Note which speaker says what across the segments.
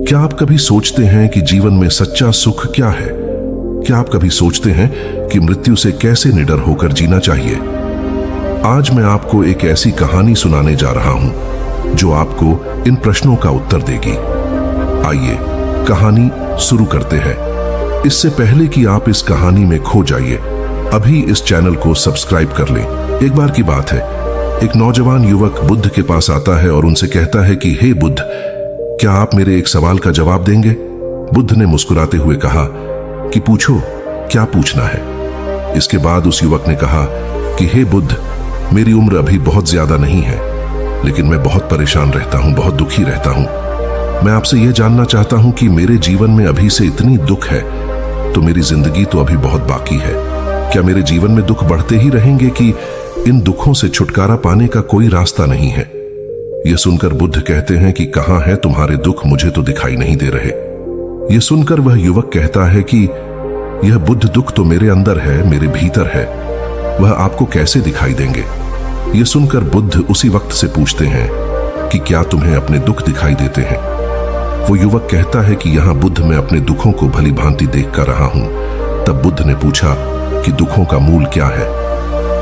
Speaker 1: क्या आप कभी सोचते हैं कि जीवन में सच्चा सुख क्या है? क्या आप कभी सोचते हैं कि मृत्यु से कैसे निडर होकर जीना चाहिए? आज मैं आपको एक ऐसी कहानी सुनाने जा रहा हूं जो आपको इन प्रश्नों का उत्तर देगी। आइए कहानी शुरू करते हैं। इससे पहले कि आप इस कहानी में खो जाइए, अभी इस चैनल को सब्सक्राइब कर लें। एक बार की बात है, एक नौजवान युवक बुद्ध के पास आता है और उनसे कहता है कि हे बुद्ध, क्या आप मेरे एक सवाल का जवाब देंगे? बुद्ध ने मुस्कुराते हुए कहा कि पूछो, क्या पूछना है? इसके बाद उस युवक ने कहा कि हे बुद्ध, मेरी उम्र अभी बहुत ज्यादा नहीं है, लेकिन मैं बहुत परेशान रहता हूं, बहुत दुखी रहता हूं। मैं आपसे यह जानना चाहता हूं कि मेरे जीवन में अभी से इतनी दुख है तो मेरी जिंदगी तो अभी बहुत बाकी है। क्या मेरे जीवन में दुख बढ़ते ही रहेंगे कि इन दुखों से छुटकारा पाने का कोई रास्ता नहीं है? यह सुनकर बुद्ध कहते हैं कि कहां है तुम्हारे दुख, मुझे तो दिखाई नहीं दे रहे। यह सुनकर वह युवक कहता है कि यह बुद्ध दुख तो मेरे अंदर है, मेरे भीतर है, वह आपको कैसे दिखाई देंगे? यह सुनकर बुद्ध उसी वक्त से पूछते हैं कि क्या तुम्हें अपने दुख दिखाई देते हैं? वो युवक कहता है कि यहां बुद्ध मैं अपने दुखों को भली भांति देख कर रहा हूं। तब बुद्ध ने पूछा कि दुखों का मूल क्या है?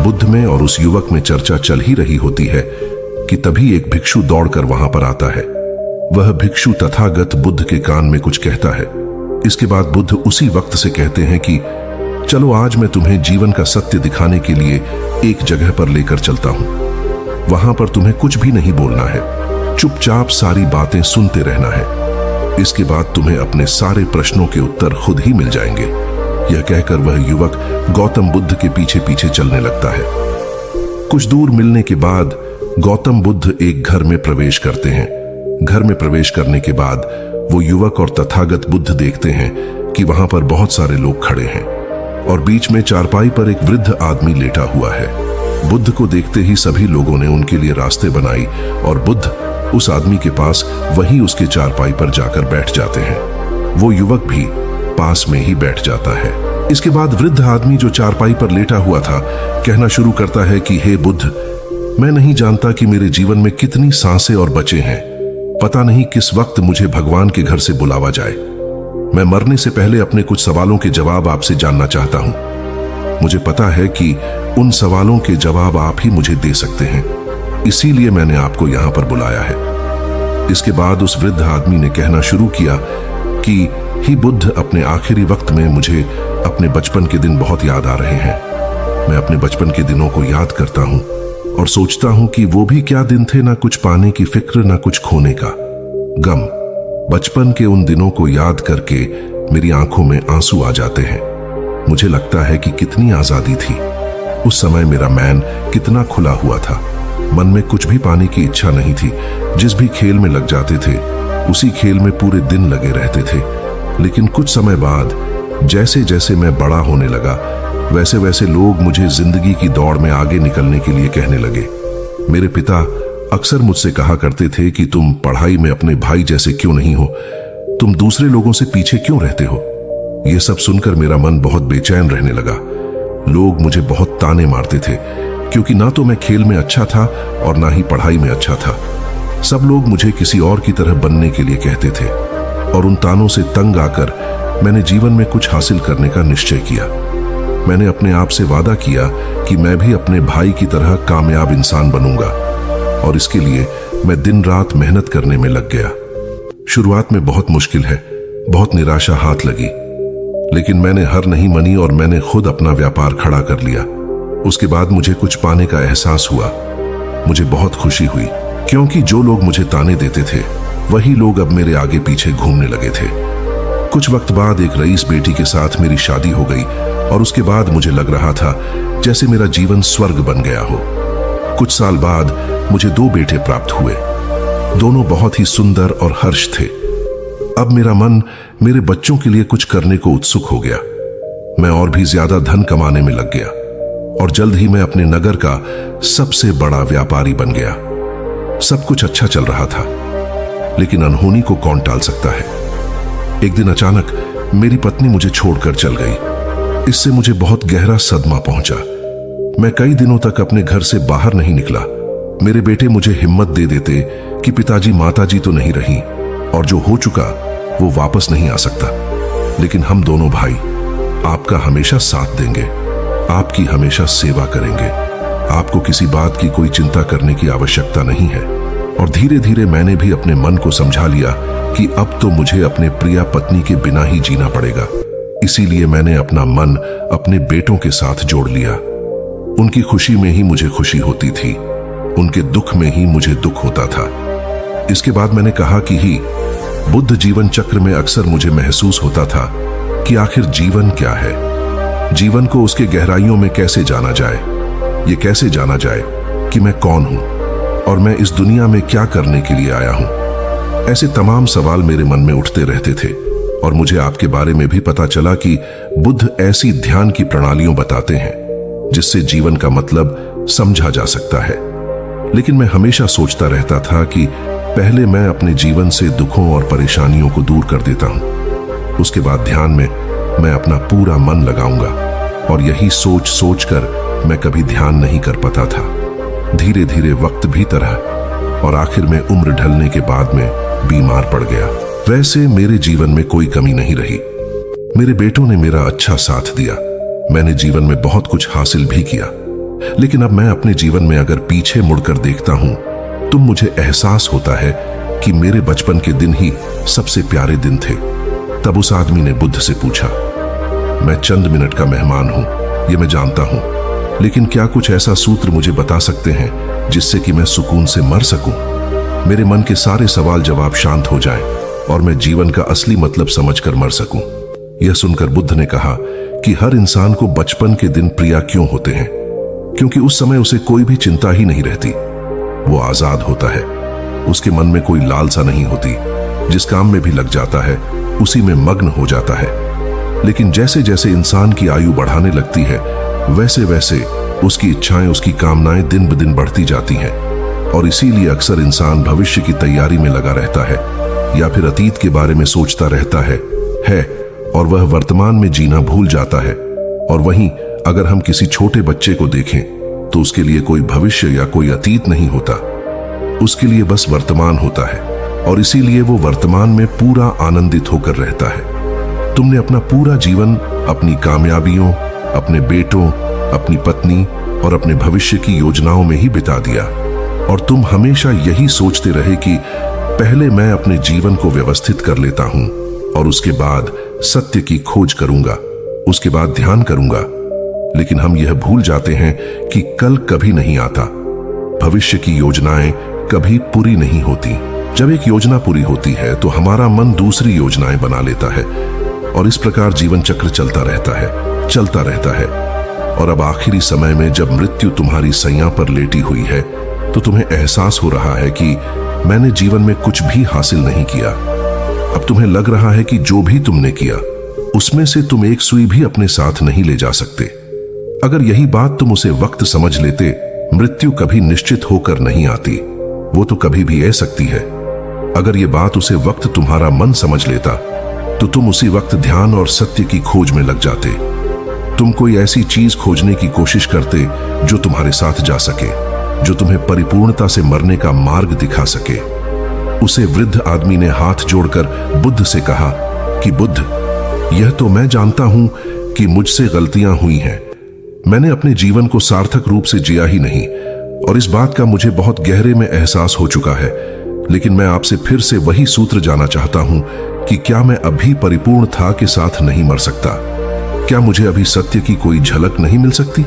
Speaker 1: बुद्ध में और उस युवक में चर्चा चल ही रही होती है कि तभी एक भिक्षु दौड़कर वहां पर आता है। वह भिक्षु तथागत बुद्ध के कान में कुछ कहता है। इसके बाद बुद्ध उसी वक्त से कहते हैं कि चलो आज मैं तुम्हें जीवन का सत्य दिखाने के लिए एक जगह पर लेकर चलता हूं। वहां पर तुम्हें कुछ भी नहीं बोलना है, चुपचाप सारी बातें सुनते रहना है। इसके बाद तुम्हें अपने सारे प्रश्नों के उत्तर खुद ही मिल जाएंगे। यह कहकर वह युवक गौतम बुद्ध के पीछे पीछे चलने लगता है। कुछ दूर मिलने के बाद गौतम बुद्ध एक घर में प्रवेश करते हैं। घर में प्रवेश करने के बाद वो युवक और तथागत बुद्ध देखते हैं कि वहां पर बहुत सारे लोग खड़े हैं और बीच में चारपाई पर एक वृद्ध आदमी लेटा हुआ है। बुद्ध को देखते ही सभी लोगों ने उनके लिए रास्ते बनाई और बुद्ध उस आदमी के पास वहीं उसके चारपाई पर जाकर बैठ जाते हैं। वो युवक भी पास में ही बैठ जाता है। इसके बाद वृद्ध आदमी जो चारपाई पर लेटा हुआ था कहना शुरू करता है कि हे बुद्ध, मैं नहीं जानता कि मेरे जीवन में कितनी सांसें और बचे हैं। पता नहीं किस वक्त मुझे भगवान के घर से बुलावा जाए। मैं मरने से पहले अपने कुछ सवालों के जवाब आपसे जानना चाहता हूं। मुझे पता है कि उन सवालों के जवाब आप ही मुझे दे सकते हैं, इसीलिए मैंने आपको यहां पर बुलाया है। इसके बाद उस वृद्ध आदमी ने कहना शुरू किया कि ही बुद्ध, अपने आखिरी वक्त में मुझे अपने बचपन के दिन बहुत याद आ रहे हैं। मैं अपने बचपन के दिनों को याद करता हूं और सोचता हूं कि वो भी क्या दिन थे, ना कुछ पाने की फिक्र, ना कुछ खोने का गम। बचपन के उन दिनों को याद करके मेरी आंखों में आंसू आ जाते हैं। मुझे लगता है कि कितनी आजादी थी उस समय। मेरा मैन कितना खुला हुआ था, मन में कुछ भी पाने की इच्छा नहीं थी। जिस भी खेल में लग जाते थे उसी खेल में पूरे दिन लगे रहते थे। लेकिन कुछ समय बाद जैसे जैसे मैं बड़ा होने लगा, वैसे वैसे लोग मुझे जिंदगी की दौड़ में आगे निकलने के लिए कहने लगे। मेरे पिता अक्सर मुझसे कहा करते थे कि तुम पढ़ाई में अपने भाई जैसे क्यों नहीं हो, तुम दूसरे लोगों से पीछे क्यों रहते हो। यह सब सुनकर मेरा मन बहुत बेचैन रहने लगा। लोग मुझे बहुत ताने मारते थे क्योंकि ना तो मैं खेल में अच्छा था और ना ही पढ़ाई में अच्छा था। सब लोग मुझे किसी और की तरह बनने के लिए कहते थे और उन तानों से तंग आकर मैंने जीवन में कुछ हासिल करने का निश्चय किया। मैंने अपने आप से वादा किया कि मैं भी अपने भाई की तरह कामयाब इंसान बनूंगा और इसके लिए मैं दिन रात मेहनत करने में लग गया। शुरुआत में बहुत मुश्किल है, बहुत निराशा हाथ लगी, लेकिन मैंने हार नहीं मानी और मैंने खुद अपना व्यापार खड़ा कर लिया। उसके बाद मुझे कुछ पाने का एहसास हुआ। मुझे बहुत खुशी हुई क्योंकि जो लोग मुझे ताने देते थे वही लोग अब मेरे आगे पीछे घूमने लगे थे। कुछ वक्त बाद एक रईस बेटी के साथ मेरी शादी हो गई और उसके बाद मुझे लग रहा था जैसे मेरा जीवन स्वर्ग बन गया हो। कुछ साल बाद मुझे 2 बेटे प्राप्त हुए। दोनों बहुत ही सुंदर और हर्ष थे। अब मेरा मन मेरे बच्चों के लिए कुछ करने को उत्सुक हो गया। मैं और भी ज्यादा धन कमाने में लग गया और जल्द ही मैं अपने नगर का सबसे बड़ा व्यापारी बन गया। सब कुछ अच्छा चल रहा था, लेकिन अनहोनी को कौन टाल सकता है। एक दिन अचानक मेरी पत्नी मुझे छोड़कर चल गई। इससे मुझे बहुत गहरा सदमा पहुंचा। मैं कई दिनों तक अपने घर से बाहर नहीं निकला। मेरे बेटे मुझे हिम्मत दे देते कि पिताजी माताजी तो नहीं रही और जो हो चुका वो वापस नहीं आ सकता। लेकिन हम दोनों भाई आपका हमेशा साथ देंगे, आपकी हमेशा सेवा करेंगे। आपको किसी बात की कोई चिंता करने की आवश्यकता नहीं है। और धीरे धीरे मैंने भी अपने मन को समझा लिया कि अब तो मुझे अपने प्रिय पत्नी के बिना ही जीना पड़ेगा। इसीलिए मैंने अपना मन अपने बेटों के साथ जोड़ लिया। उनकी खुशी में ही मुझे खुशी होती थी, उनके दुख में ही मुझे दुख होता था। इसके बाद मैंने कहा कि ही बुद्ध जीवन चक्र में अक्सर मुझे महसूस होता था कि आखिर जीवन क्या है, जीवन को उसके गहराइयों में कैसे जाना जाए, ये कैसे जाना जाए कि मैं कौन हूं और मैं इस दुनिया में क्या करने के लिए आया हूं। ऐसे तमाम सवाल मेरे मन में उठते रहते थे। और मुझे आपके बारे में भी पता चला कि बुद्ध ऐसी ध्यान की प्रणालियों बताते हैं जिससे जीवन का मतलब समझा जा सकता है। लेकिन मैं हमेशा सोचता रहता था कि पहले मैं अपने जीवन से दुखों और परेशानियों को दूर कर देता हूं, उसके बाद ध्यान में मैं अपना पूरा मन लगाऊंगा। और यही सोच सोच कर मैं कभी ध्यान नहीं कर पाता था। धीरे धीरे वक्त भी तरह और आखिर में उम्र ढलने के बाद में बीमार पड़ गया। वैसे मेरे जीवन में कोई कमी नहीं रही। मेरे बेटों ने मेरा अच्छा साथ दिया, मैंने जीवन में बहुत कुछ हासिल भी किया। लेकिन अब मैं अपने जीवन में अगर पीछे मुड़कर देखता हूं तो मुझे एहसास होता है कि मेरे बचपन के दिन ही सबसे प्यारे दिन थे। तब उस आदमी ने बुद्ध से पूछा, मैं चंद मिनट का मेहमान हूं, ये मैं जानता हूं, लेकिन क्या कुछ ऐसा सूत्र मुझे बता सकते हैं जिससे कि मैं सुकून से मर सकूं, मेरे मन के सारे सवाल जवाब शांत हो जाएं और मैं जीवन का असली मतलब समझकर मर सकूं। यह सुनकर बुद्ध ने कहा कि हर इंसान को बचपन के दिन प्रिय क्यों होते हैं, क्योंकि उस समय उसे कोई भी चिंता ही नहीं रहती। वो आजाद होता है, उसके मन में कोई लालसा नहीं होती, जिस काम में भी लग जाता है उसी में मग्न हो जाता है। लेकिन जैसे जैसे इंसान की आयु बढ़ाने लगती है वैसे वैसे उसकी इच्छाएं, उसकी कामनाएं दिन ब दिन बढ़ती जाती हैं। और इसीलिए अक्सर इंसान भविष्य की तैयारी में लगा रहता है या फिर अतीत के बारे में सोचता रहता है और वह वर्तमान में जीना भूल जाता है। और वहीं अगर हम किसी छोटे बच्चे को देखें तो उसके लिए कोई भविष्य या कोई अतीत नहीं होता, उसके लिए बस वर्तमान होता है। और इसीलिए वो वर्तमान में पूरा आनंदित होकर रहता है। तुमने अपना पूरा जीवन अपनी कामयाबियों, अपने बेटों, अपनी पत्नी और अपने भविष्य की योजनाओं में ही बिता दिया। और तुम हमेशा यही सोचते रहे कि पहले मैं अपने जीवन को व्यवस्थित कर लेता हूं और उसके बाद सत्य की खोज करूंगा, उसके बाद ध्यान करूंगा। लेकिन हम यह भूल जाते हैं कि कल कभी नहीं आता, भविष्य की योजनाएं कभी पूरी नहीं होती। जब एक योजना पूरी होती है तो हमारा मन दूसरी योजनाएं बना लेता है और इस प्रकार जीवन चक्र चलता रहता है। और अब आखिरी समय में जब मृत्यु तुम्हारी सैया पर लेटी हुई है तो तुम्हें एहसास हो रहा है कि मैंने जीवन में कुछ भी हासिल नहीं किया। अब तुम्हें लग रहा है कि जो भी तुमने किया उसमें से तुम एक सुई भी अपने साथ नहीं ले जा सकते। अगर यही बात तुम उसे वक्त समझ लेते, मृत्यु कभी निश्चित होकर नहीं आती, वो तो कभी भी आ सकती है। अगर ये बात उसे वक्त तुम्हारा मन समझ लेता तो तुम उसी वक्त ध्यान और सत्य की खोज में लग जाते। तुम कोई ऐसी चीज खोजने की कोशिश करते जो तुम्हारे साथ जा सके, जो तुम्हें परिपूर्णता से मरने का मार्ग दिखा सके। उसे वृद्ध आदमी ने हाथ जोड़कर बुद्ध से कहा कि बुद्ध, यह तो मैं जानता हूं कि मुझसे गलतियां हुई हैं, मैंने अपने जीवन को सार्थक रूप से जिया ही नहीं और इस बात का मुझे बहुत गहरे में एहसास हो चुका है। लेकिन मैं आपसे फिर से वही सूत्र जानना चाहता हूं कि क्या मैं अभी परिपूर्ण था के साथ नहीं मर सकता? क्या मुझे अभी सत्य की कोई झलक नहीं मिल सकती?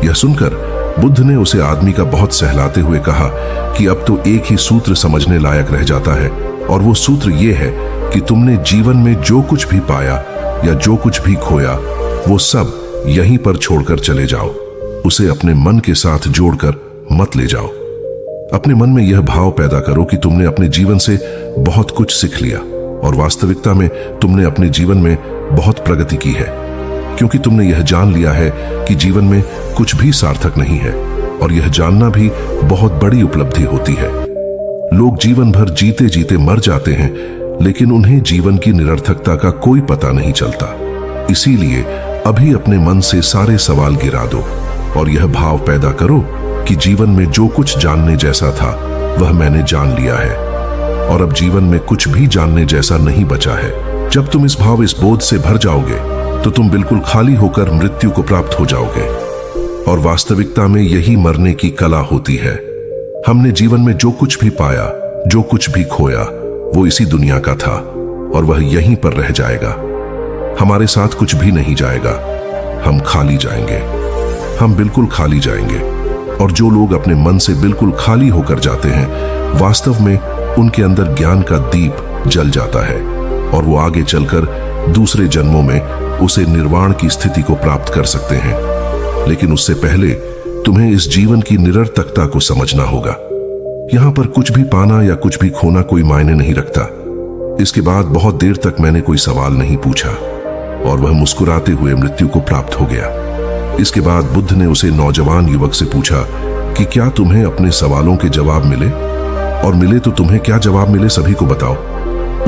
Speaker 1: यह सुनकर बुद्ध ने उसे आदमी का बहुत सहलाते हुए कहा कि अब तो एक ही सूत्र समझने लायक रह जाता है और वो सूत्र ये है कि तुमने जीवन में जो कुछ भी पाया या जो कुछ भी खोया वो सब यहीं पर छोड़कर चले जाओ, उसे अपने मन के साथ जोड़कर मत ले जाओ। अपने मन में यह भाव पैदा करो कि तुमने अपने जीवन से बहुत कुछ सीख लिया और वास्तविकता में तुमने अपने जीवन में बहुत प्रगति की है, क्योंकि तुमने यह जान लिया है कि जीवन में कुछ भी सार्थक नहीं है और यह जानना भी बहुत बड़ी उपलब्धि होती है। लोग जीवन भर जीते जीते मर जाते हैं लेकिन उन्हें जीवन की निरर्थकता का कोई पता नहीं चलता। इसीलिए अभी अपने मन से सारे सवाल गिरा दो और यह भाव पैदा करो कि जीवन में जो कुछ जानने जैसा था वह मैंने जान लिया है। और अब जीवन में कुछ भी जानने जैसा नहीं बचा है। जब तुम इस बोध से भर जाओगे तो तुम बिल्कुल खाली होकर मृत्यु को प्राप्त हो जाओगे। और वास्तविकता में यही मरने की कला होती है। हमने जीवन में जो कुछ भी पाया, जो कुछ भी खोया, वो इसी दुनिया का था और वह यहीं पर रह जाएगा। हमारे साथ कुछ भी नहीं जाएगा। हम खाली जाएंगे, हम बिल्कुल खाली जाएंगे। और जो लोग अपने मन से बिल्कुल खाली होकर जाते हैं, वास्तव में उनके अंदर ज्ञान का दीप जल जाता है और वो आगे चलकर दूसरे जन्मों में उसे निर्वाण की स्थिति को प्राप्त कर सकते हैं। लेकिन उससे पहले तुम्हें इस जीवन की निरर्थकता को समझना होगा। यहां पर कुछ भी पाना या कुछ भी खोना कोई मायने नहीं रखता। इसके बाद बहुत देर तक मैंने कोई सवाल नहीं पूछा और वह मुस्कुराते हुए मृत्यु को प्राप्त हो गया। इसके बाद बुद्ध ने उसे नौजवान युवक से पूछा कि क्या तुम्हें अपने सवालों के जवाब मिले, और मिले तो तुम्हें क्या जवाब मिले सभी को बताओ।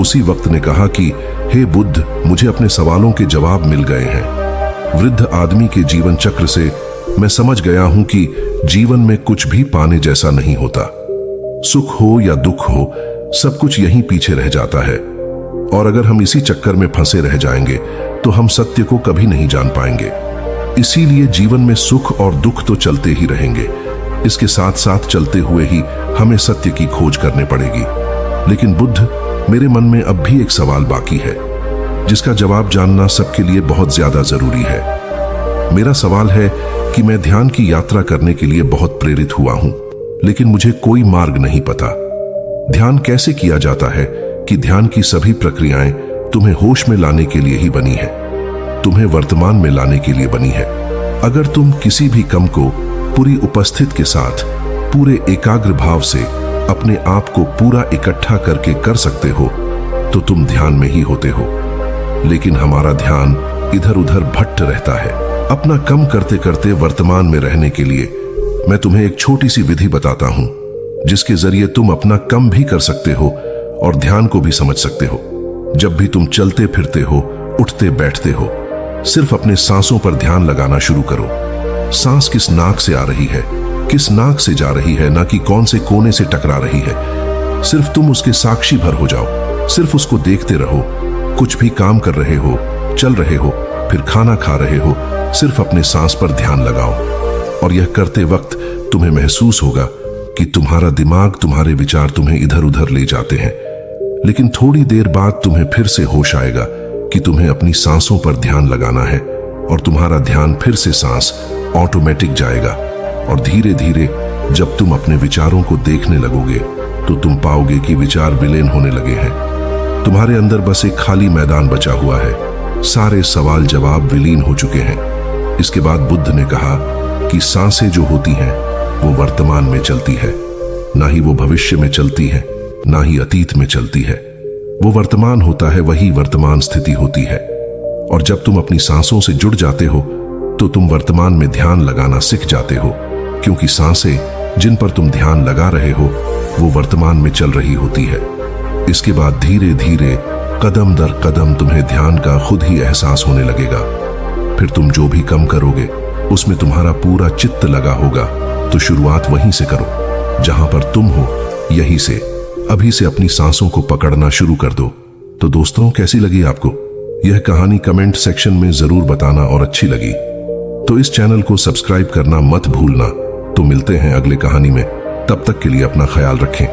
Speaker 1: उसी वक्त ने कहा कि हे बुद्ध, मुझे अपने सवालों के जवाब मिल गए हैं। वृद्ध आदमी के जीवन चक्र से मैं समझ गया हूं कि जीवन में कुछ भी पाने जैसा नहीं होता। सुख हो या दुख हो, सब कुछ यहीं पीछे रह जाता है। और अगर हम इसी चक्कर में फंसे रह जाएंगे तो हम सत्य को कभी नहीं जान पाएंगे। इसीलिए जीवन में सुख और दुख तो चलते ही रहेंगे। इसके साथ साथ चलते हुए ही हमें सत्य की खोज करनी पड़ेगी। लेकिन बुद्ध, मेरे मन में अब भी एक सवाल बाकी है जिसका जवाब जानना सबके लिए बहुत ज्यादा जरूरी है। मेरा सवाल है कि मैं ध्यान की यात्रा करने के लिए बहुत प्रेरित हुआ हूं, लेकिन मुझे कोई मार्ग नहीं पता। ध्यान कैसे किया जाता है कि ध्यान की सभी प्रक्रियाएं तुम्हें होश में लाने के लिए ही बनी है, तुम्हें वर्तमान में लाने के लिए बनी है। अगर तुम किसी भी काम को पूरी उपस्थित के साथ, पूरे एकाग्र भाव से अपने आप को पूरा इकट्ठा करके कर सकते हो तो तुम ध्यान में ही होते हो। लेकिन हमारा ध्यान इधर उधर भटक रहता है। अपना कम करते करते वर्तमान में रहने के लिए मैं तुम्हें एक छोटी सी विधि बताता हूं जिसके जरिए तुम अपना कम भी कर सकते हो और ध्यान को भी समझ सकते हो। जब भी तुम चलते फिरते हो, उठते बैठते हो, सिर्फ अपने सांसों पर ध्यान लगाना शुरू करो। सांस किस नाक से आ रही है, किस नाक से जा रही है, ना कि कौन से कोने से टकरा रही है। सिर्फ तुम उसके साक्षी भर हो जाओ, सिर्फ उसको देखते रहो। कुछ भी काम कर रहे हो, चल रहे हो, फिर खाना खा रहे हो, सिर्फ अपने सांस पर ध्यान लगाओ। और यह करते वक्त तुम्हें महसूस होगा कि तुम्हारा दिमाग, तुम्हारे विचार तुम्हें इधर उधर ले जाते हैं। लेकिन थोड़ी देर बाद तुम्हें फिर से होश आएगा कि तुम्हें अपनी सांसों पर ध्यान लगाना है और तुम्हारा ध्यान फिर से सांस ऑटोमेटिक जाएगा। और धीरे धीरे जब तुम अपने विचारों को देखने लगोगे तो तुम पाओगे कि विचार विलीन होने लगे हैं। तुम्हारे अंदर बस एक खाली मैदान बचा हुआ है। सारे सवाल जवाब विलीन हो चुके हैं। इसके बाद बुद्ध ने कहा कि सांसें जो होती हैं वो वर्तमान में चलती है, ना ही वो भविष्य में चलती है, ना ही अतीत में चलती है। वो वर्तमान होता है, वही वर्तमान स्थिति होती है। और जब तुम अपनी सांसों से जुड़ जाते हो तो तुम वर्तमान में ध्यान लगाना सीख जाते हो, क्योंकि सांसें जिन पर तुम ध्यान लगा रहे हो वो वर्तमान में चल रही होती है। इसके बाद धीरे धीरे कदम दर कदम तुम्हें ध्यान का खुद ही एहसास होने लगेगा। फिर तुम जो भी कम करोगे उसमें तुम्हारा पूरा चित्त लगा होगा। तो शुरुआत वहीं से करो जहां पर तुम हो, यहीं से अभी से अपनी सांसों को पकड़ना शुरू कर दो। तो दोस्तों, कैसी लगी आपको यह कहानी? कमेंट सेक्शन में जरूर बताना। और अच्छी लगी तो इस चैनल को सब्सक्राइब करना मत भूलना। तो मिलते हैं अगले कहानी में, तब तक के लिए अपना ख्याल रखें।